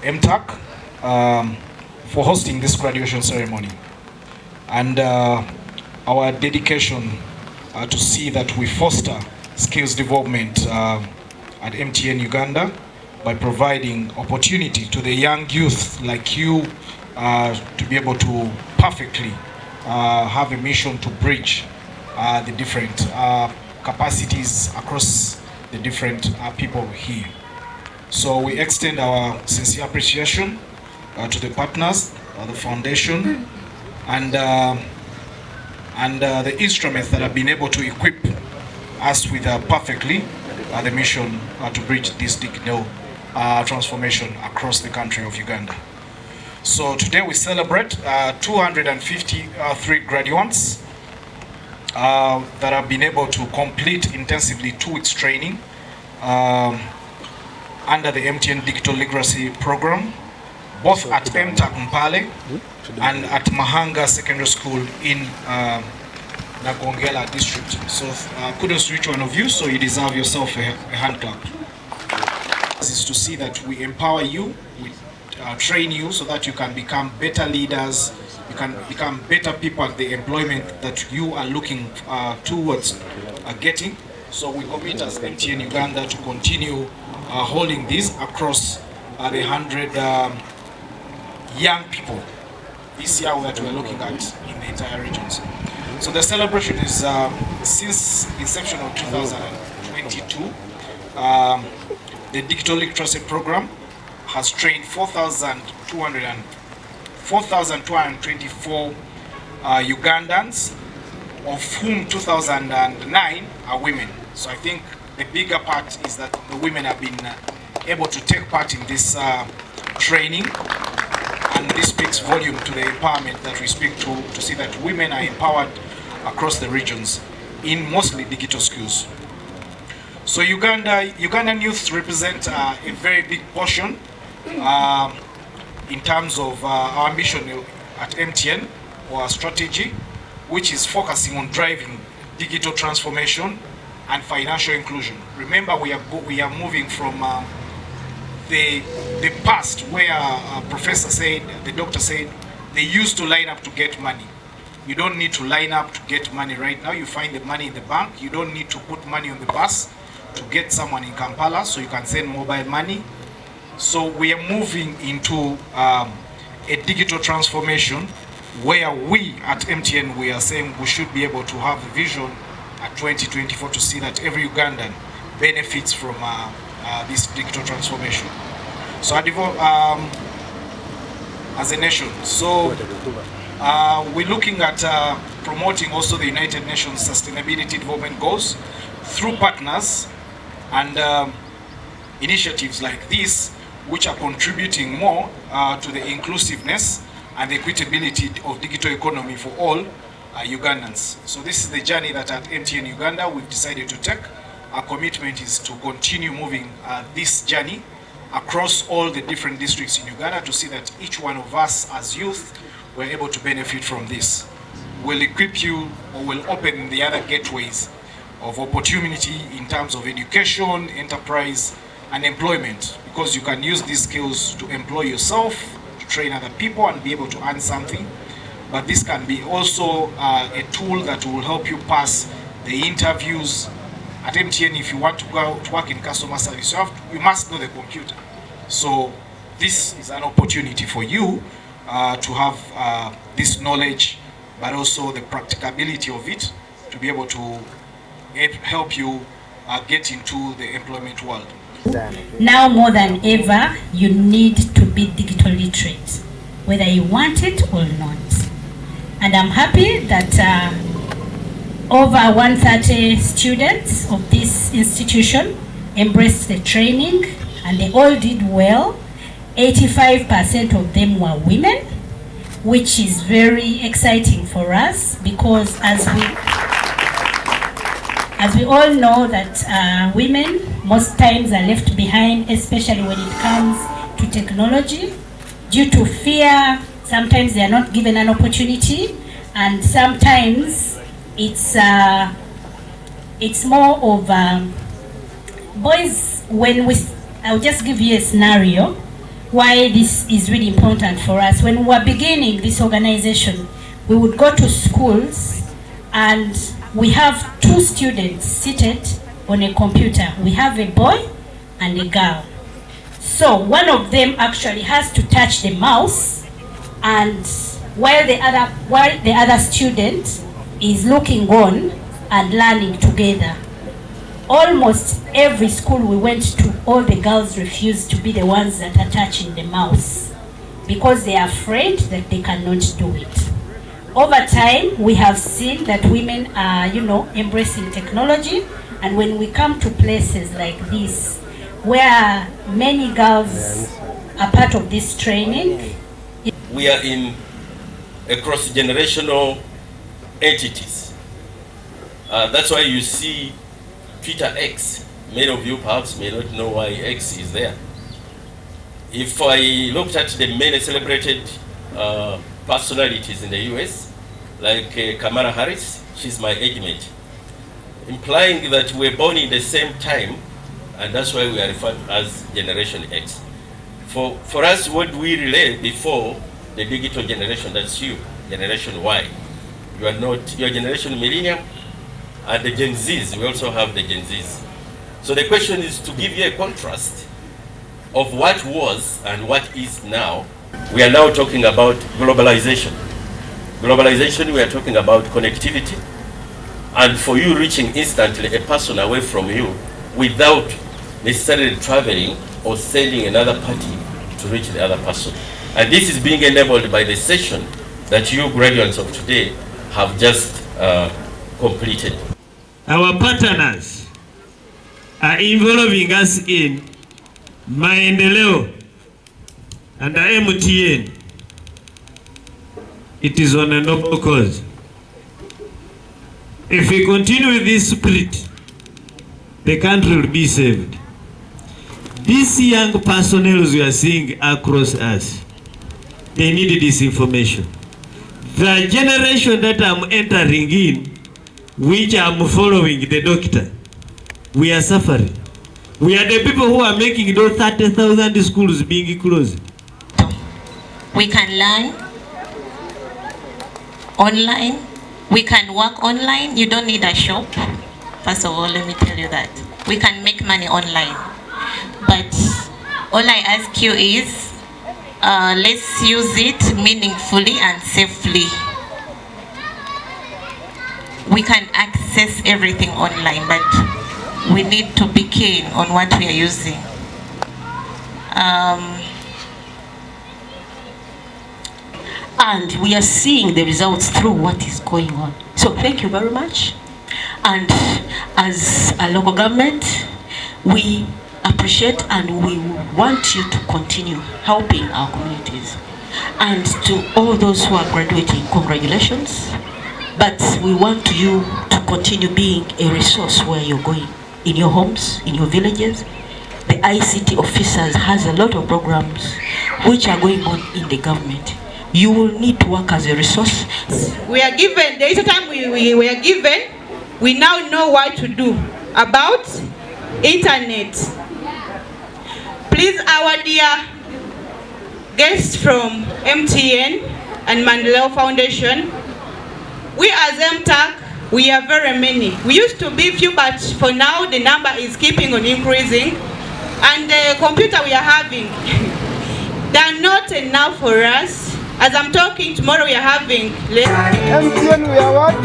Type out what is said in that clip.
MTAC for hosting this graduation ceremony, and our dedication to see that we foster skills development at MTN Uganda by providing opportunity to the young youth like you to be able to perfectly have a mission to bridge the different capacities across the different people here. So we extend our sincere appreciation to the partners, the foundation, and the instruments that have been able to equip us with perfectly the mission to bridge this digital transformation across the country of Uganda. So today we celebrate 253 graduates that have been able to complete intensively 2 weeks training under the MTN Digital Literacy Program, both at MTAC Mbale and at Mahanga Secondary School in Tororo District. So kudos to each one of you, so you deserve yourself a hand clap. This is to see that we empower you, we train you so that you can become better leaders, you can become better people at the employment that you are looking towards getting. So we commit as MTN Uganda to continue holding this across the 100 young people this year that we're looking at in the entire regions. So the celebration is since inception of 2022. The Digital Literacy Program has trained 4,224 Ugandans, of whom 2,009 are women. So I think the bigger part is that the women have been able to take part in this training, and this speaks volume to the empowerment that we speak to see that women are empowered across the regions in mostly digital skills. So Ugandan youth represent a very big portion in terms of our mission at MTN, or our strategy, which is focusing on driving digital transformation and financial inclusion. Remember, we are moving from the past where the doctor said they used to line up to get money. You don't need to line up to get money right now. You find the money in the bank. You don't need to put money on the bus to get someone in Kampala, so you can send mobile money. So we are moving into a digital transformation where we at MTN, we are saying we should be able to have a vision at 2024 to see that every Ugandan benefits from this digital transformation. So as a nation, so we're looking at promoting also the United Nations Sustainability Development Goals through partners and initiatives like this, which are contributing more to the inclusiveness and the equitability of digital economy for all Ugandans. So this is the journey that at MTN Uganda we've decided to take. Our commitment is to continue moving this journey across all the different districts in Uganda to see that each one of us as youth were able to benefit from this. We'll equip you, or will open the other gateways of opportunity in terms of education, enterprise, and employment, because you can use these skills to employ yourself, to train other people and be able to earn something. But this can be also a tool that will help you pass the interviews at MTN. If you want to go to work in customer service, you must know the computer. So this is an opportunity for you to have this knowledge, but also the practicability of it to be able to help you get into the employment world. Now more than ever, you need to be digital literate, whether you want it or not. And I'm happy that over 130 students of this institution embraced the training, and they all did well. 85% of them were women, which is very exciting for us, because as we all know that women most times are left behind, especially when it comes to technology, due to fear. Sometimes they are not given an opportunity, and sometimes it's more of boys. I'll just give you a scenario. why this is really important for us. When we were beginning this organization, we would go to schools and we have 2 students seated on a computer. We have a boy and a girl. So one of them actually has to touch the mouse, and while the other student is looking on and learning together. Almost every school we went to, all the girls refused to be the ones that are touching the mouse because they are afraid that they cannot do it. Over time, we have seen that women are, embracing technology, and when we come to places like this, where many girls are part of this training. We are in a cross-generational entities. That's why you see Twitter X. Many of you perhaps may not know why X is there. If I looked at the many celebrated personalities in the US, like Kamala Harris, she's my age mate, implying that we're born in the same time, and that's why we are referred as Generation X. For us, what we relay before the digital generation, that's you, Generation Y. You are not, your Generation Millennium, and the Gen Zs, we also have the Gen Zs. So the question is to give you a contrast of what was and what is now. We are now talking about globalization. Globalization, we are talking about connectivity, and for you reaching instantly a person away from you without necessarily traveling or sending another party to reach the other person. And this is being enabled by the session that you graduates of today have just completed. Our partners are involving us in Maendeleo and MTN. It is on a noble cause. If we continue with this spirit, the country will be saved. These young personnel we are seeing across us, they need this information. The generation that I'm entering in, which I'm following the doctor, we are suffering. We are the people who are making those 30,000 schools being closed. We can learn online. We can work online. You don't need a shop. First of all, let me tell you that. We can make money online. But all I ask you is, let's use it meaningfully and safely. We can access everything online, but we need to be keen on what we are using. And we are seeing the results through what is going on. So thank you very much. And as a local government, we appreciate and we want you to continue helping our communities. And to all those who are graduating, congratulations. But we want you to continue being a resource where you're going, in your homes, in your villages. The ICT officers has a lot of programs which are going on in the government. You will need to work as a resource. We are given, there is a time we are given, we now know what to do about internet. Please, our dear guests from MTN and Maendeleo Foundation, we as MTAC, we are very many. We used to be few, but for now the number is keeping on increasing. And the computer we are having, they are not enough for us. As I'm talking, tomorrow we are having... MTN, we are what?